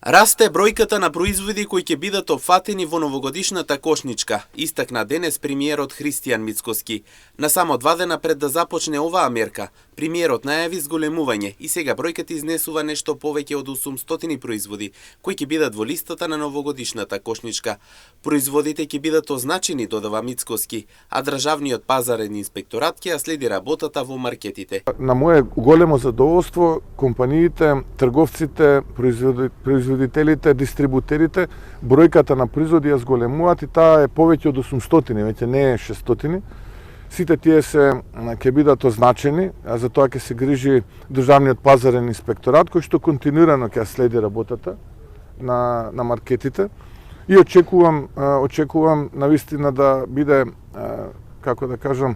Расте бројката на производи кои ќе бидат опфатени во новогодишната кошничка, истакна денес премиерот Христијан Мицкоски. На само 2 дена пред да започне оваа мерка, премиерот најави зголемување и сега бројката изнесува нешто повеќе од 800 производи кои ќе бидат во листата на новогодишната кошничка. Производите ќе бидат означени, додава Мицкоски, а државниот пазарен инспекторат ќе ја следи работата во маркетите. На мое големо задоволство, компаниите, трговците, производителите, дистрибутерите, бројката на производи ја зголемуваат и таа е повеќе од 800, веќе не е 600. Сите тие ќе бидат означени, а за тоа ќе се грижи државниот пазарен инспекторат кој што континуирано ќе следи работата на маркетите и очекувам навистина да биде, како да кажам,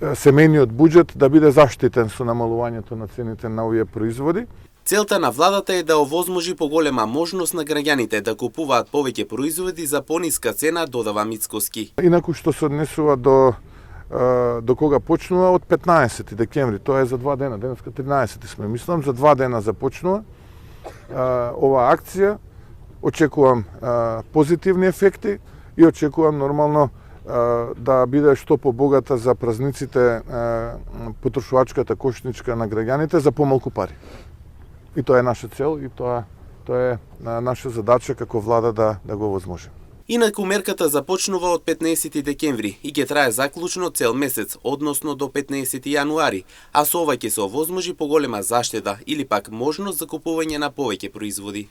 семејниот буџет да биде заштитен со намалувањето на цените на овие производи. Целта на владата е да овозможи поголема можност на граѓаните да купуваат повеќе производи за пониска цена, додава Мицкоски. Инаку што се однесува до кога почнува од 15 декември, тоа е за 2 дена, денеска 13 сме, мислам, за 2 дена започнува оваа акција. Очекувам позитивни ефекти и очекувам нормално да биде што побогата за празниците потрошувачката кошничка на граѓаните за помалку пари. И тоа е наша цел и тоа е наша задача како влада да го овозможи. Инаку мерката започнува од 15 декември и ќе трае заклучно цел месец, односно до 15 јануари, а со ова ќе се овозможи поголема заштеда или пак можност за купување на повеќе производи.